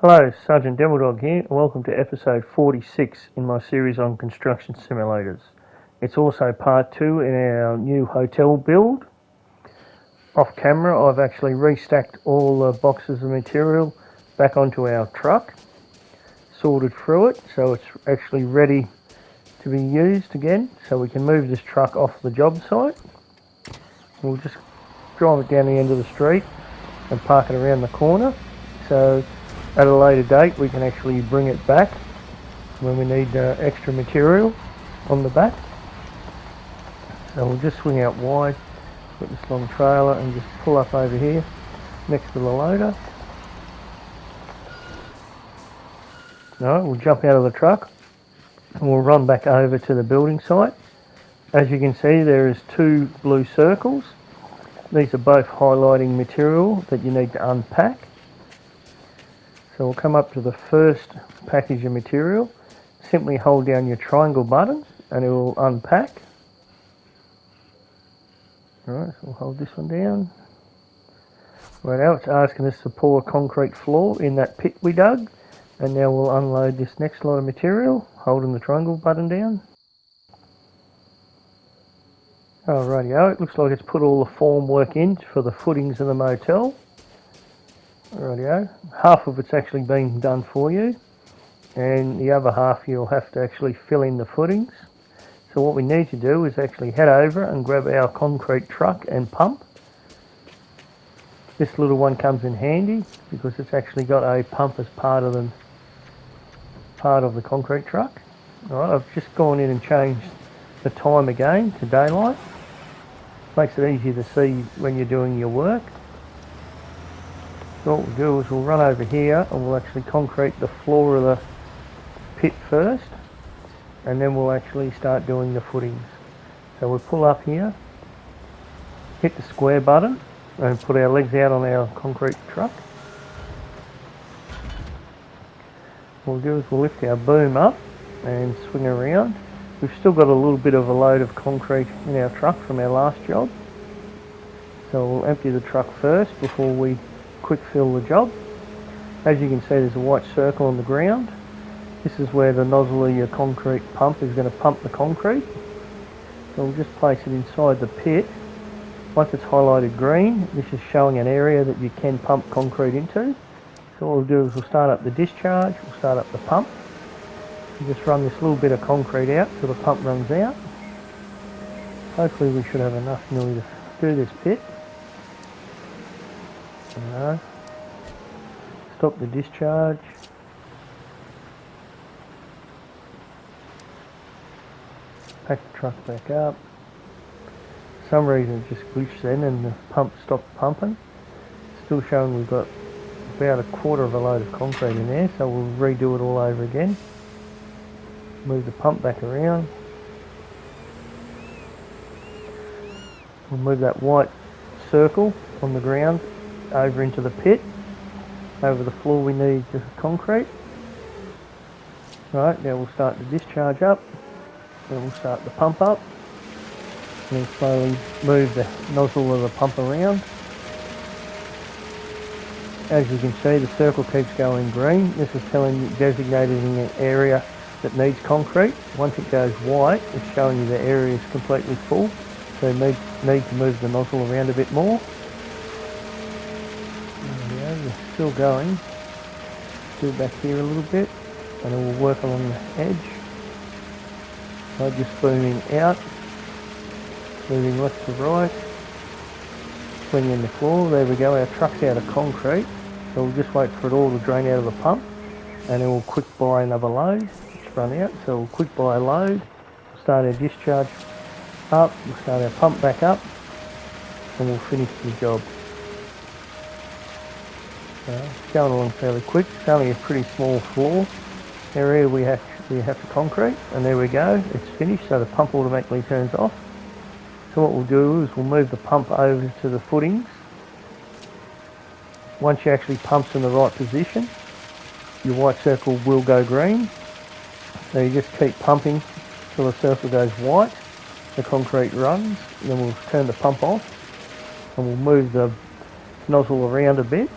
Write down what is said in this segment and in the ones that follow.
Hello, Sergeant Devilldog here, and welcome to episode 46 in my series on construction simulators. It's also part 2 in our new hotel build. Off camera, I've actually restacked all the boxes of material back onto our truck, sorted through it, so it's actually ready to be used again, so we can move this truck off the job site. We'll just drive it down the end of the street and park it around the corner, so at a later date we can actually bring it back when we need extra material on the back. So we'll just swing out wide with this long trailer and just pull up over here next to the loader. Alright, we'll jump out of the truck and we'll run back over to the building site. As you can see, there is 2 blue circles. These are both highlighting material that you need to unpack. So we'll come up to the first package of material, simply hold down your triangle button and it will unpack. Alright, so we'll hold this one down. Right now it's asking us to pour a concrete floor in that pit we dug, and now we'll unload this next lot of material, holding the triangle button down. Alrighty-o, it looks like it's put all the form work in for the footings of the motel. Rightio, half of it's actually been done for you, and the other half you'll have to actually fill in the footings. So what we need to do is actually head over and grab our concrete truck and pump. This little one comes in handy because it's actually got a pump as part of the concrete truck. Alright, I've just gone in and changed the time again to daylight. Makes it easier to see when you're doing your work. So what we'll do is we'll run over here and we'll actually concrete the floor of the pit first, and then we'll actually start doing the footings. So we'll pull up here, hit the square button and put our legs out on our concrete truck. What we'll do is we'll lift our boom up and swing around. We've still got a little bit of a load of concrete in our truck from our last job. So we'll empty the truck first before we quick fill the job. As you can see, there's a white circle on the ground. This is where the nozzle of your concrete pump is going to pump the concrete. So we'll just place it inside the pit. Once it's highlighted green, this is showing an area that you can pump concrete into. So what we'll do is we'll start up the discharge, we'll start up the pump. We'll just run this little bit of concrete out till the pump runs out. Hopefully we should have enough nearly to do this pit. No. Stop the discharge. Pack the truck back up. For some reason it just glitched then and the pump stopped pumping. Still showing we've got about a quarter of a load of concrete in there, so we'll redo it all over again. Move the pump back around. We'll move that white circle on the ground over into the pit. Over the floor we need the concrete. Right, now we'll start the discharge up, then we'll start the pump up, and then slowly move the nozzle of the pump around. As you can see, the circle keeps going green. This is designating an area that needs concrete. Once it goes white, it's showing you the area is completely full, so you need to move the nozzle around a bit more. We're still going. Do back here a little bit, and then we'll work along the edge. So just booming out, moving left to right, swinging the floor. There we go. Our truck's out of concrete, so we'll just wait for it all to drain out of the pump, and then we'll quick buy another load. It's run out, so we'll quick buy a load. We'll start our discharge up. We'll start our pump back up, and we'll finish the job. It's going along fairly quick. It's only a pretty small floor area we have to concrete, and there we go, it's finished, so the pump automatically turns off. So what we'll do is we'll move the pump over to the footings. Once you actually pump's in the right position, your white circle will go green. So you just keep pumping till the circle goes white, the concrete runs, and then we'll turn the pump off and we'll move the nozzle around a bit.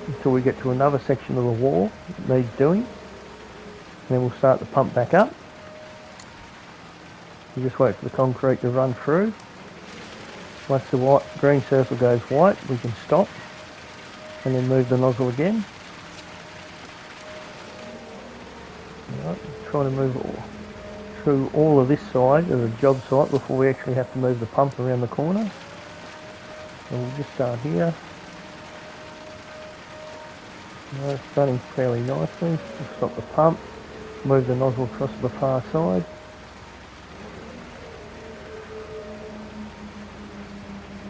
until we get to another section of the wall that needs doing. And then we'll start the pump back up. We just wait for the concrete to run through. Once the green circle goes white, we can stop and then move the nozzle again. Right, try to move through all of this side of the job site before we actually have to move the pump around the corner. And we'll just start here. It's running fairly nicely. We'll stop the pump, move the nozzle across to the far side.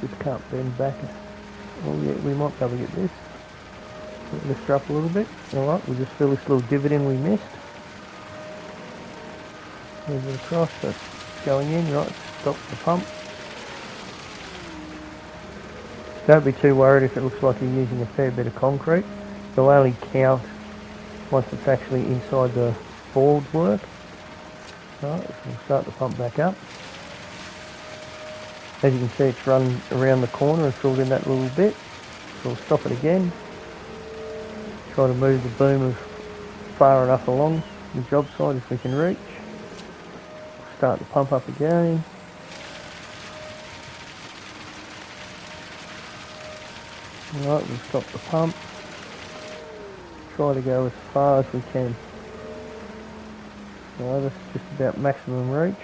Just can't bend back. Oh yeah, we might be able to get this. Lift her up a little bit. Alright, we'll just fill this little divot in we missed. Move it across, that's going in, right, stop the pump. Don't be too worried if it looks like you're using a fair bit of concrete. They'll only count once it's actually inside the board work. Right, we'll start the pump back up. As you can see, it's run around the corner and filled in that little bit. So we'll stop it again. Try to move the boom far enough along the job site as we can reach. Start the pump up again. Alright, we'll stop the pump. Try to go as far as we can. Alright, that's just about maximum reach.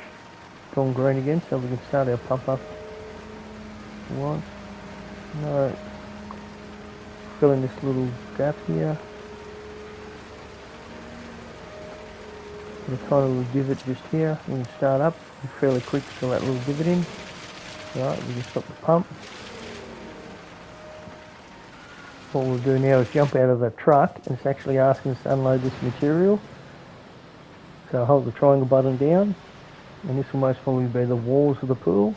It's gone green again, so we can start our pump up. Once. No. Fill in this little gap here. Put a tiny little divot just here. We can start up. It's fairly quick to fill that little divot in. Right, we can stop the pump. What we'll do now is jump out of the truck, and it's actually asking us to unload this material. So hold the triangle button down, and this will most probably be the walls of the pool.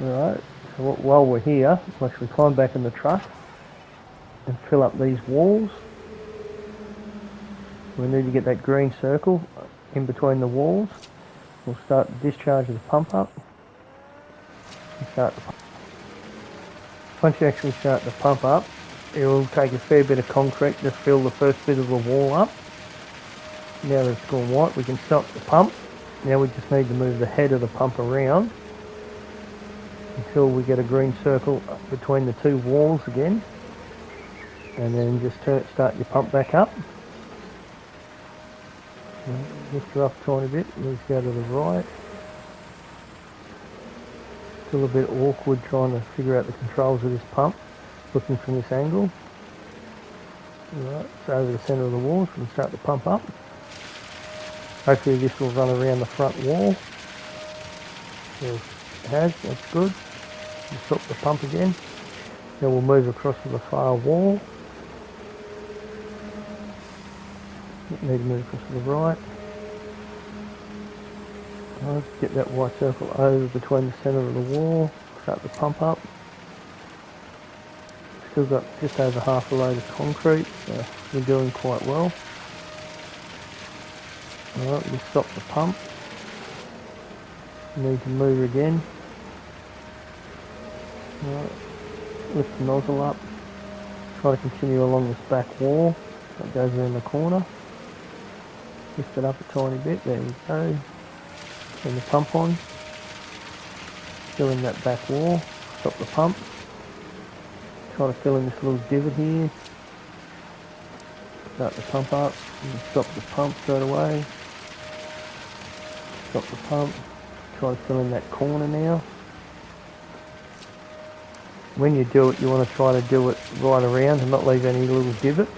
Alright, so while we're here, we'll actually climb back in the truck and fill up these walls. We need to get that green circle in between the walls. We'll start the discharge of the pump up. Once you actually start the pump up, it will take a fair bit of concrete to fill the first bit of the wall up. Now that it's gone white, we can stop the pump. Now we just need to move the head of the pump around until we get a green circle between the two walls again, and then just start your pump back up. Lift her up a tiny bit, let's go to the right. Still a bit awkward trying to figure out the controls of this pump, looking from this angle. Right, it's over the centre of the wall, so we can start the pump up. Hopefully this will run around the front wall. Yes, it has, that's good. We'll stop the pump again. Now we'll move across to the far wall. Need to move across to the right. Let's get that white circle over between the centre of the wall. Start the pump up. Still got just over half a load of concrete, so we're doing quite well. Alright, we'll stop the pump. Need to move again. Alright, lift the nozzle up. Try to continue along this back wall that goes around the corner. Lift it up a tiny bit, there we go. Turn the pump on. Fill in that back wall. Stop the pump. Try to fill in this little divot here. Start the pump up. And stop the pump straight away. Stop the pump. Try to fill in that corner now. When you do it, you want to try to do it right around and not leave any little divots.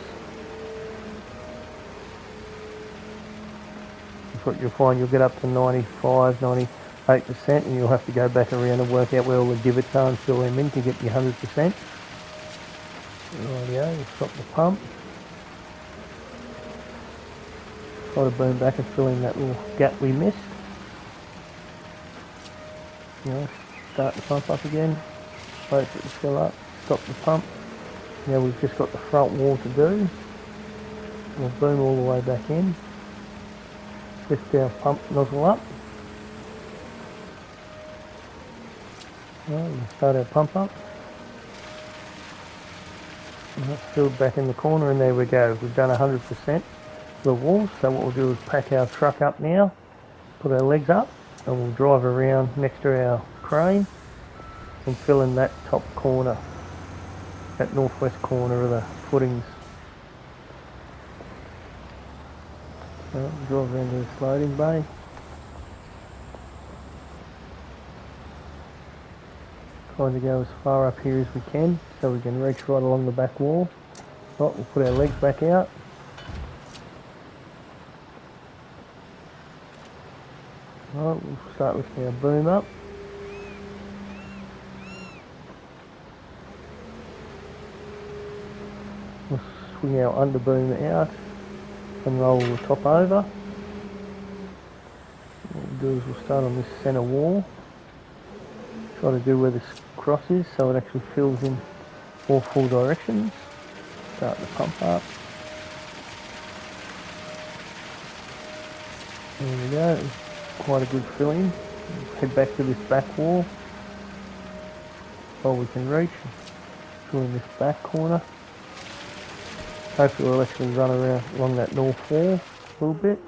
What you'll find, you'll get up to 95, 98% and you'll have to go back around and work out where all the divots are and fill them in to get your 100%. Rightio, we'll stop the pump. Try to boom back and fill in that little gap we missed. Start the pump up again, wait for it to fill up, stop the pump. Now we've just got the front wall to do. We'll boom all the way back in. Lift our pump nozzle up. Right, we'll start our pump up. Filled back in the corner, and there we go. We've done 100% the walls. So what we'll do is pack our truck up now, put our legs up, and we'll drive around next to our crane and fill in that top corner, that northwest corner of the footings. Drive around to this loading bay. Trying to go as far up here as we can so we can reach right along the back wall. Right, we'll put our legs back out. Right, we'll start lifting our boom up. We'll swing our under boom out and roll the top over. What we'll do is we'll start on this centre wall. Try to do where this cross is so it actually fills in all four directions. Start the pump up. There we go, quite a good filling. Head back to this back wall while we can reach. Fill in this back corner. Hopefully we'll actually run around along that north wall a little bit.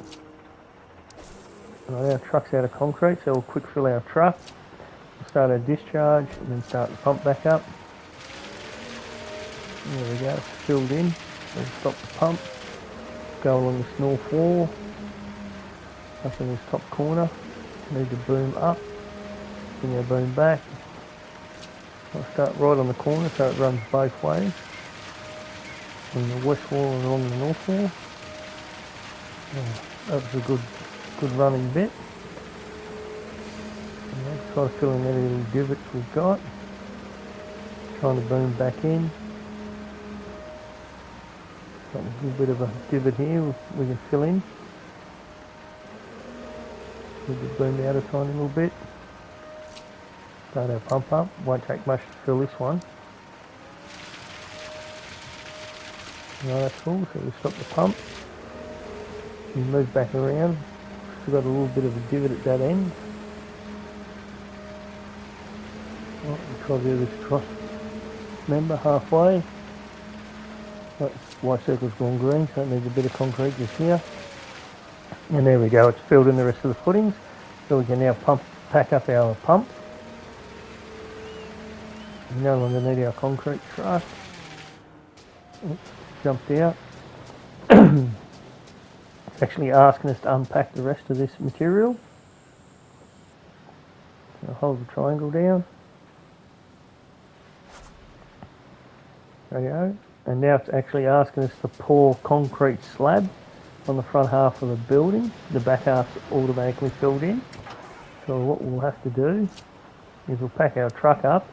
Right, our truck's out of concrete, so we'll quick fill our truck. We'll start our discharge and then start the pump back up. There we go, it's filled in. We'll stop the pump. Go along this north wall. Up in this top corner. Need the boom up. Bring our boom back. I'll start right on the corner so it runs both ways. On the west wall and along the north wall. That was a good running bit. And try to fill in any little divots we've got. Trying to boom back in. Got a little bit of a divot here we can fill in. We'll just boom out a tiny little bit. Start our pump up. Won't take much to fill this one. No, that's cool, so we stop the pump. We move back around. Still got a little bit of a divot at that end. Right, we'll try to do this cross member halfway. That white circle's gone green, so it needs a bit of concrete just here. And there we go, it's filled in the rest of the footings. So we can now pack up our pump. We no longer need our concrete truck. Oops. Jumped out. It's actually asking us to unpack the rest of this material. So hold the triangle down. There we go. And now it's actually asking us to pour concrete slab on the front half of the building. The back half's automatically filled in. So what we'll have to do is we'll pack our truck up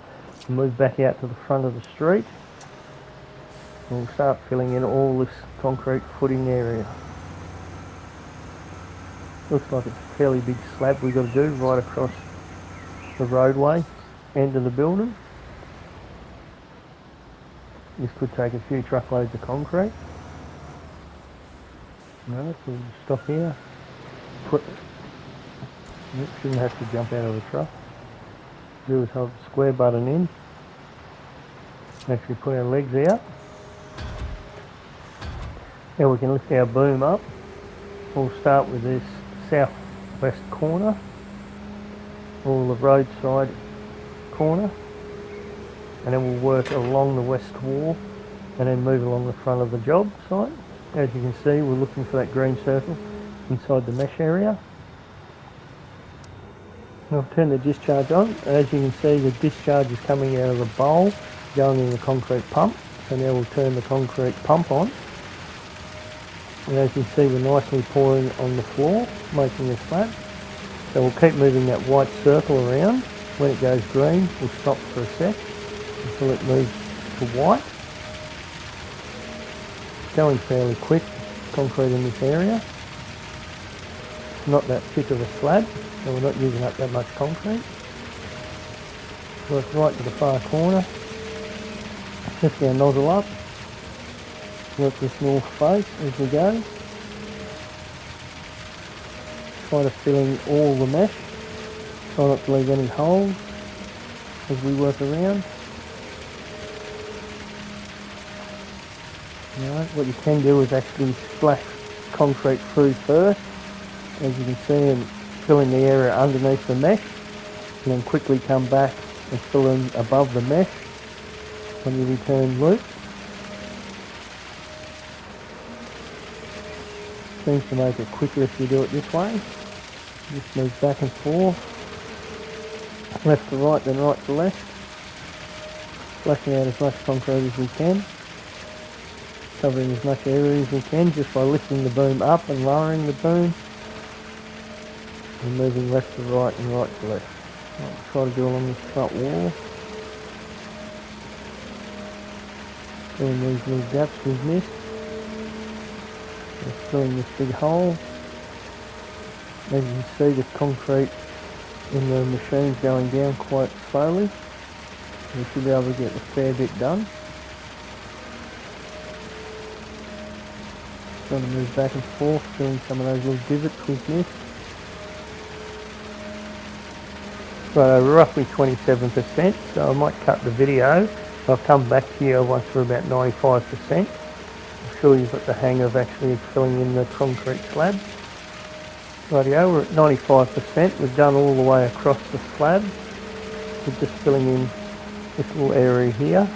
and move back out to the front of the street. We'll start filling in all this concrete footing area. Looks like it's a fairly big slab we've got to do right across the roadway end of the building. This could take a few truckloads of concrete. No, we'll stop here. Shouldn't have to jump out of the truck. Do is hold the square button in. Actually put our legs out. Now we can lift our boom up. We'll start with this southwest corner, or the roadside corner, and then we'll work along the west wall and then move along the front of the job site. As you can see, we're looking for that green circle inside the mesh area. I'll turn the discharge on. As you can see, the discharge is coming out of the bowl, going in the concrete pump. So now we'll turn the concrete pump on. And as you can see, we're nicely pouring on the floor, making a slab. So we'll keep moving that white circle around. When it goes green, we'll stop for a sec until it moves to white. It's going fairly quick, concrete in this area. It's not that thick of a slab, so we're not using up that much concrete. Work right to the far corner. Lift our nozzle up. Work this north face as we go. Try to fill in all the mesh. Try not to leave any holes as we work around. Alright, what you can do is actually splash concrete through first, as you can see, and fill in the area underneath the mesh, and then quickly come back and fill in above the mesh when you return loop. Seems to make it quicker if you do it this way. Just move back and forth, left to right, then right to left, splashing out as much concrete as we can, covering as much area as we can just by lifting the boom up and lowering the boom, and moving left to right and right to left. I'll try to do along this front wall, filling these little gaps we've missed, and filling this big hole. As you can see, the concrete in the machine's going down quite slowly. We should be able to get a fair bit done. Trying to move back and forth, filling some of those little divots we've missed. Right, roughly 27%, so I might cut the video. I'll come back to you once we're about 95%. I'm sure you've got the hang of actually filling in the concrete slab. Rightio, we're at 95%. We've done all the way across the slab. We're just filling in this little area here.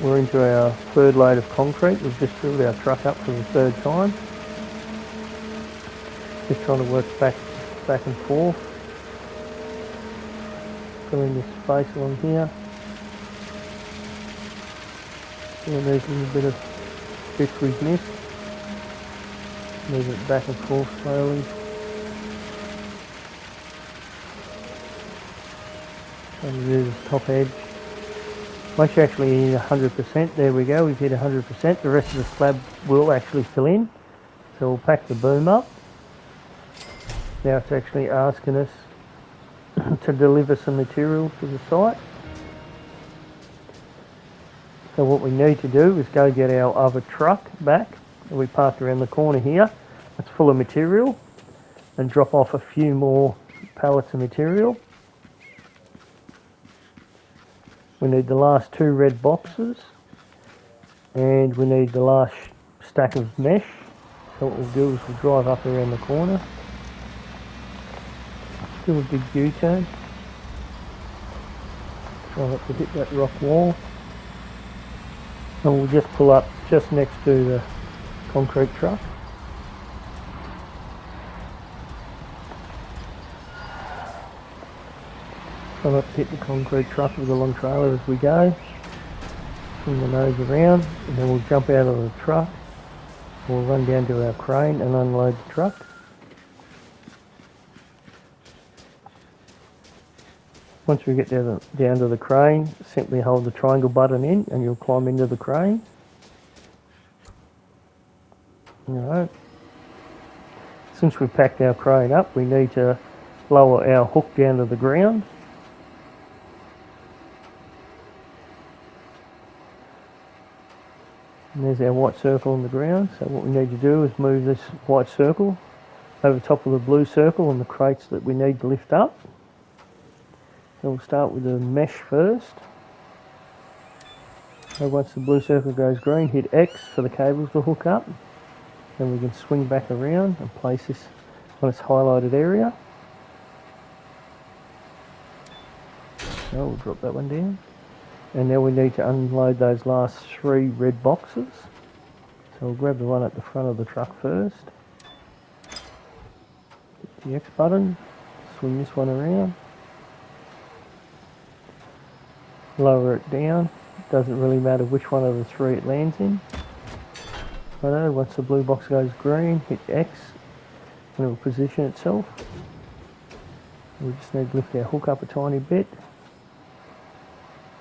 We're into our third load of concrete. We've just filled our truck up for the third time. Just trying to work back and forth. Filling this space along here. Filling these little bit of bits we've missed. Move it back and forth slowly. Trying to do this top edge. Once you actually hit 100%, there we go, we've hit 100%. The rest of the slab will actually fill in. So we'll pack the boom up. Now it's actually asking us to deliver some material to the site. So what we need to do is go get our other truck back. We parked around the corner here. It's full of material, and drop off a few more pallets of material. We need the last 2 red boxes, and we need the last stack of mesh. So what we'll do is we'll drive up around the corner, do a big U-turn, try not to hit that rock wall, and we'll just pull up just next to the concrete truck. Try not to hit the concrete truck with the long trailer as we go. Swing the nose around, and then we'll jump out of the truck. We'll run down to our crane and unload the truck. Once we get down to the crane, simply hold the triangle button in and you'll climb into the crane. Alright. Since we've packed our crane up, we need to lower our hook down to the ground. And there's our white circle on the ground. So what we need to do is move this white circle over top of the blue circle and the crates that we need to lift up. So we'll start with the mesh first. So once the blue circle goes green, hit X for the cables to hook up. Then we can swing back around and place this on its highlighted area. So we'll drop that one down. And now we need to unload those last 3 red boxes. So we'll grab the one at the front of the truck first. Hit the X button, swing this one around. Lower it down. Doesn't really matter which one of the 3 it lands in. Righto, once the blue box goes green, hit X and it will position itself. We just need to lift our hook up a tiny bit.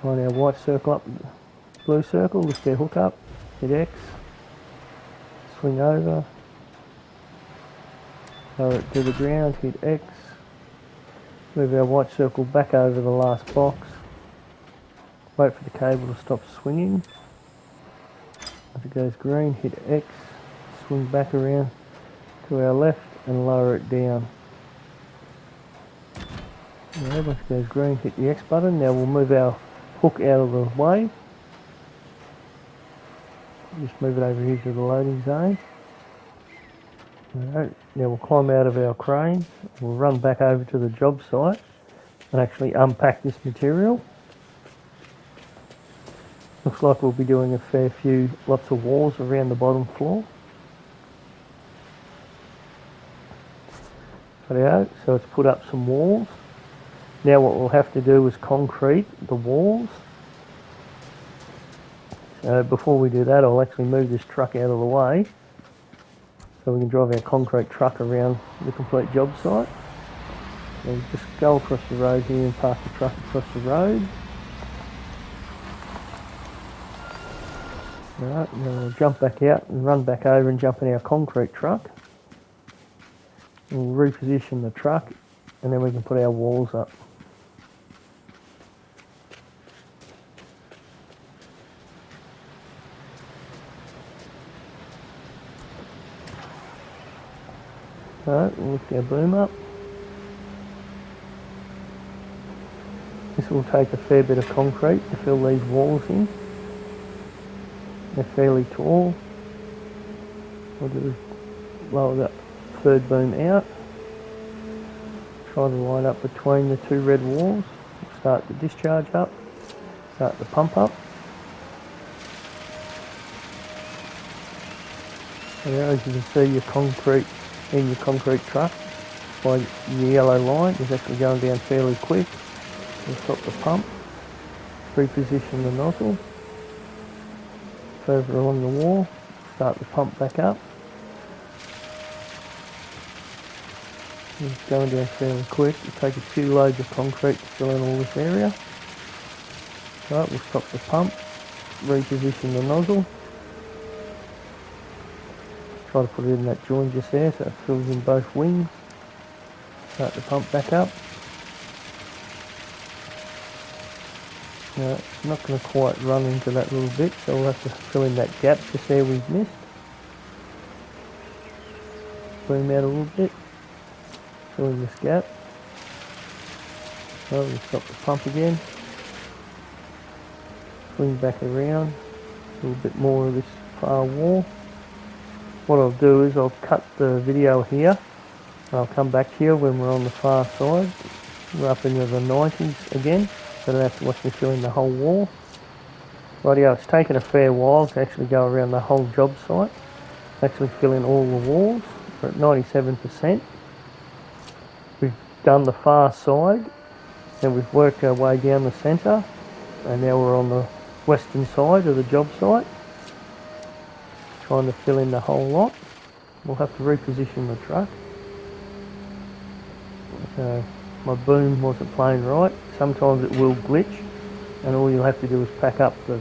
Line our white circle up, blue circle, lift our hook up, hit X, swing over, lower it to the ground, hit X, move our white circle back over the last box, wait for the cable to stop swinging. If it goes green, hit X, swing back around to our left and lower it down. Now, once it goes green, hit the X button. Now we'll move our hook out of the way. Just move it over here to the loading zone. Alright, now we'll climb out of our crane, we'll run back over to the job site and actually unpack this material. Looks like we'll be doing a fair few, lots of walls around the bottom floor. Righto, so it's put up some walls. Now what we'll have to do is concrete the walls. So before we do that, I'll actually move this truck out of the way so we can drive our concrete truck around the complete job site. So just go across the road here and park the truck across the road. Alright, and then we'll jump back out and run back over and jump in our concrete truck. We'll reposition the truck and then we can put our walls up. Alright, we'll lift our boom up. This will take a fair bit of concrete to fill these walls in. They're fairly tall. We'll do lower that third boom out. Try to line up between the two red walls. We'll start the discharge up. Start the pump up. And now as you can see, your concrete in your concrete truck by the yellow line is actually going down fairly quick. We'll stop the pump, reposition the nozzle further along the wall, start the pump back up. It's going down fairly quick. It'll take a few loads of concrete to fill in all this area. Right, we'll stop the pump, reposition the nozzle. Try to put it in that joint just there so it fills in both wings. Start the pump back up. Now, it's not going to quite run into that little bit, so we'll have to fill in that gap just there we've missed. Boom out a little bit. Fill in this gap. So we'll stop the pump again. Swing back around. A little bit more of this far wall. What I'll do is I'll cut the video here and I'll come back here when we're on the far side. We're up into the 90s again, so I don't have to watch me fill in the whole wall. Rightio, it's taken a fair while to actually go around the whole job site, actually fill in all the walls. We're at 97%. We've done the far side and we've worked our way down the centre, and now we're on the western side of the job site, trying to fill in the whole lot. We'll have to reposition the truck. So my boom wasn't playing right. Sometimes it will glitch, and all you'll have to do is pack up the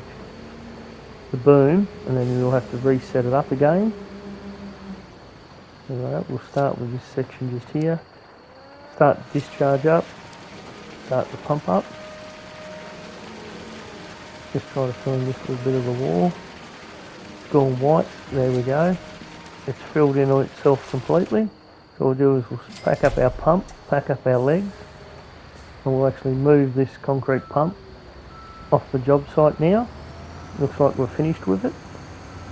boom, and then you'll have to reset it up again. Alright, we'll start with this section just here. Start the discharge up. Start the pump up. Just try to fill in this little bit of the wall. It's gone white, there we go. It's filled in on itself completely. So what we'll do is we'll pack up our pump, pack up our legs, and we'll actually move this concrete pump off the job site now. Looks like we're finished with it.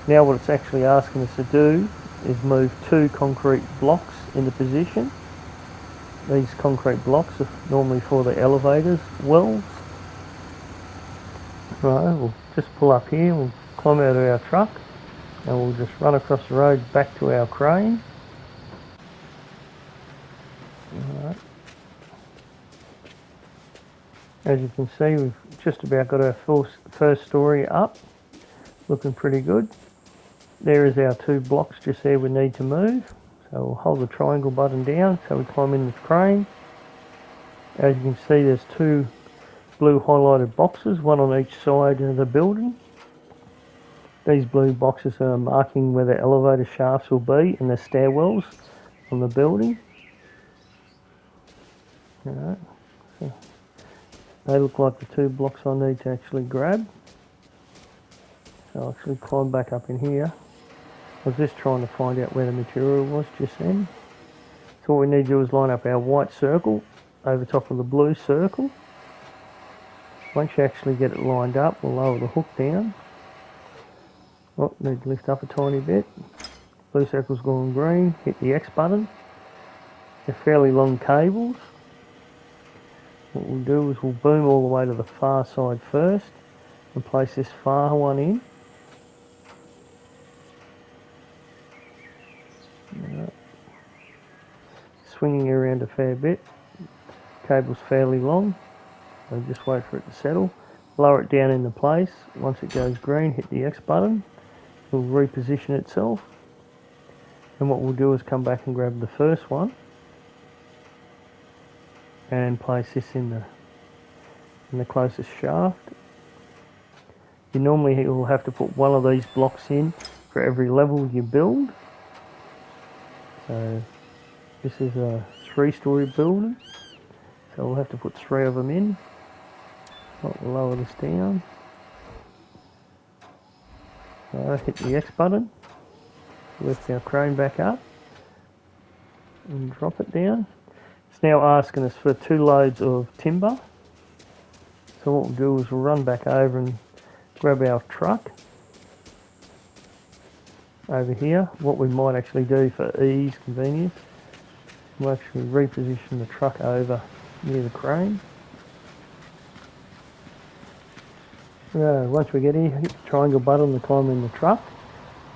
Now what it's actually asking us to do is move 2 concrete blocks into position. These concrete blocks are normally for the elevators wells. Right, we'll just pull up here, we'll climb out of our truck, and we'll just run across the road back to our crane. Alright. As you can see, we've just about got our first story up, looking pretty good. There is our 2 blocks just there we need to move. So we'll hold the triangle button down so we climb in the crane. As you can see, there's 2 blue highlighted boxes, one on each side of the building. These blue boxes are marking where the elevator shafts will be and the stairwells on the building. Alright, so they look like the 2 blocks I need to actually grab. So I'll actually climb back up in here. I was just trying to find out where the material was just then. So what we need to do is line up our white circle over top of the blue circle. Once you actually get it lined up, we'll lower the hook down. Oh, need to lift up a tiny bit. Blue circle's gone green, hit the X button. They're fairly long cables. What we'll do is we'll boom all the way to the far side first and place this far one in. Swinging around a fair bit. Cable's fairly long, so just wait for it to settle. Lower it down into place. Once it goes green, hit the X button. It will reposition itself. And what we'll do is come back and grab the first one and place this in the closest shaft. You normally will have to put one of these blocks in for every level you build. So this is a 3-story building, so we'll have to put 3 of them in. We'll lower this down. Hit the X button, lift our crane back up and drop it down. It's now asking us for 2 loads of timber. So what we'll do is we'll run back over and grab our truck over here. What we might actually do for ease, convenience, we'll actually reposition the truck over near the crane. Once we get here, hit the triangle button to climb in the truck.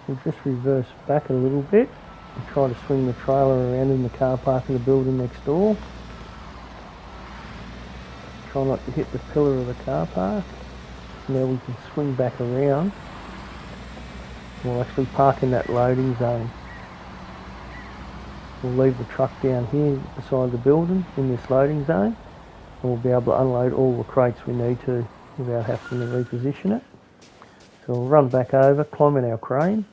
We'll just reverse back a little bit and try to swing the trailer around in the car park in the building next door. Try not to hit the pillar of the car park. Now we can swing back around. We'll actually park in that loading zone. We'll leave the truck down here beside the building in this loading zone, and we'll be able to unload all the crates we need to without having to reposition it. So we'll run back over, climb in our crane,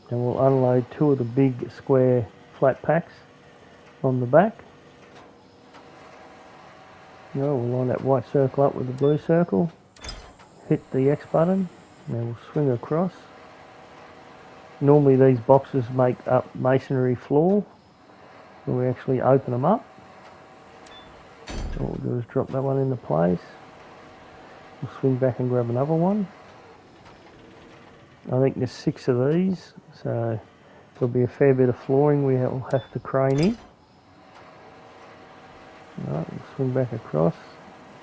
and we'll unload 2 of the big square flat packs on the back. Now we'll line that white circle up with the blue circle, hit the X button, and we'll swing across. Normally these boxes make up masonry floor, so we actually open them up. So what we'll do is drop that one into place. We'll swing back and grab another one. I think there's 6 of these, so there'll be a fair bit of flooring we'll have to crane in. Alright, we'll swing back across,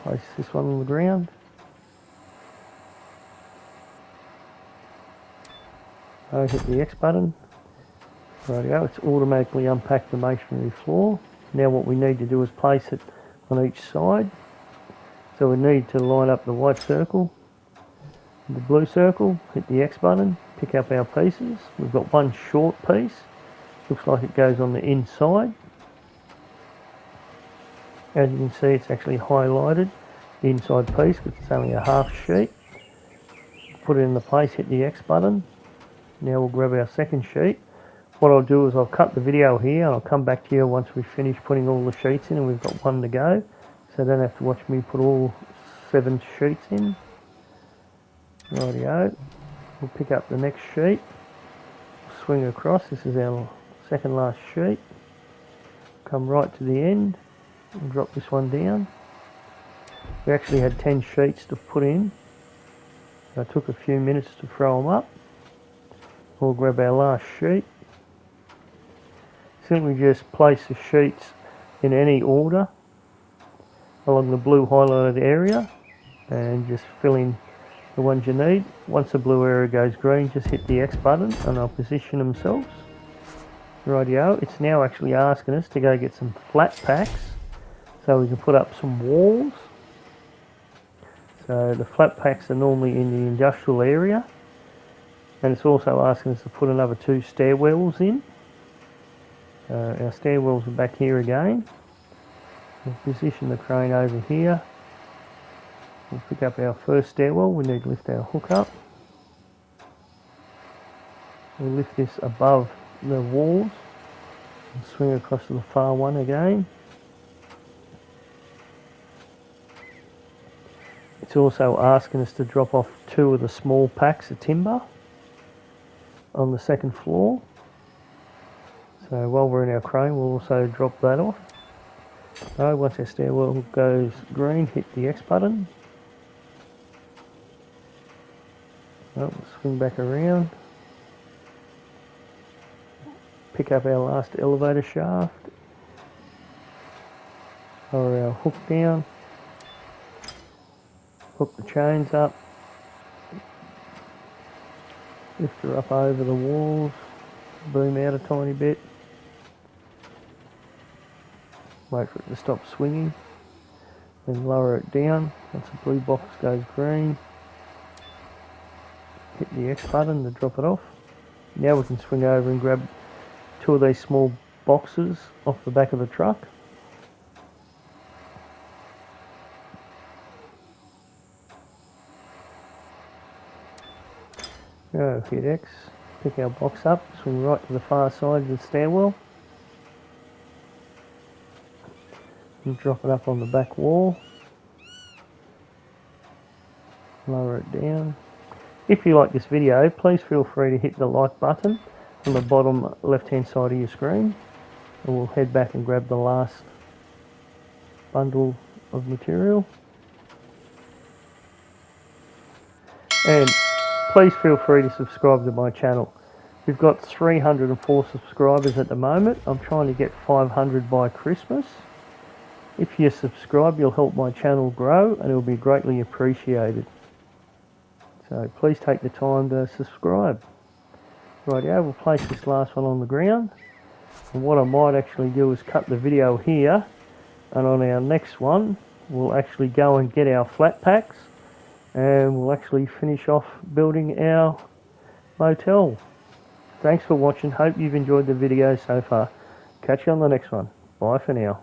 place this one on the ground. Hit the X button. Rightio, it's automatically unpacked the masonry floor. Now what we need to do is place it on each side. So we need to line up the white circle, the blue circle, hit the X button, pick up our pieces. We've got one short piece, looks like it goes on the inside. As you can see, it's actually highlighted, the inside piece, because it's only a half sheet. Put it in the place, hit the X button. Now we'll grab our second sheet. What I'll do is I'll cut the video here and I'll come back to you once we finish putting all the sheets in and we've got one to go. So don't have to watch me put all 7 sheets in. Rightio. We'll pick up the next sheet. Swing across. This is our second last sheet. Come right to the end and drop this one down. We actually had 10 sheets to put in. So it took a few minutes to throw them up. We'll grab our last sheet. Simply just place the sheets in any order along the blue highlighted area and just fill in the ones you need. Once the blue area goes green, just hit the X button and they'll position themselves. Rightio, it's now actually asking us to go get some flat packs so we can put up some walls. So the flat packs are normally in the industrial area, and it's also asking us to put another 2 stairwells in. Our stairwells are back here again. We'll position the crane over here. We'll pick up our first stairwell. We need to lift our hook up. We'll lift this above the walls and swing across to the far one again. It's also asking us to drop off 2 of the small packs of timber on the second floor. So while we're in our crane, we'll also drop that off. So once our stairwell goes green, hit the X button. Well, we'll swing back around. Pick up our last elevator shaft. Lower our hook down. Hook the chains up. Lift her up over the walls. Boom out a tiny bit. Wait for it to stop swinging. Then lower it down. Once the blue box goes green, hit the X button to drop it off. Now we can swing over and grab two of these small boxes off the back of the truck. Go, hit X, pick our box up, swing right to the far side of the stairwell. And drop it up on the back wall. Lower it down. If you like this video, please feel free to hit the like button on the bottom left hand side of your screen, and we'll head back and grab the last bundle of material. And please feel free to subscribe to my channel. We've got 304 subscribers at the moment. I'm trying to get 500 by Christmas. If you subscribe, you'll help my channel grow and it'll be greatly appreciated. So please take the time to subscribe. Rightio, we'll place this last one on the ground. And what I might actually do is cut the video here, and on our next one, we'll actually go and get our flat packs and we'll actually finish off building our motel. Thanks for watching. Hope you've enjoyed the video so far. Catch you on the next one. Bye for now.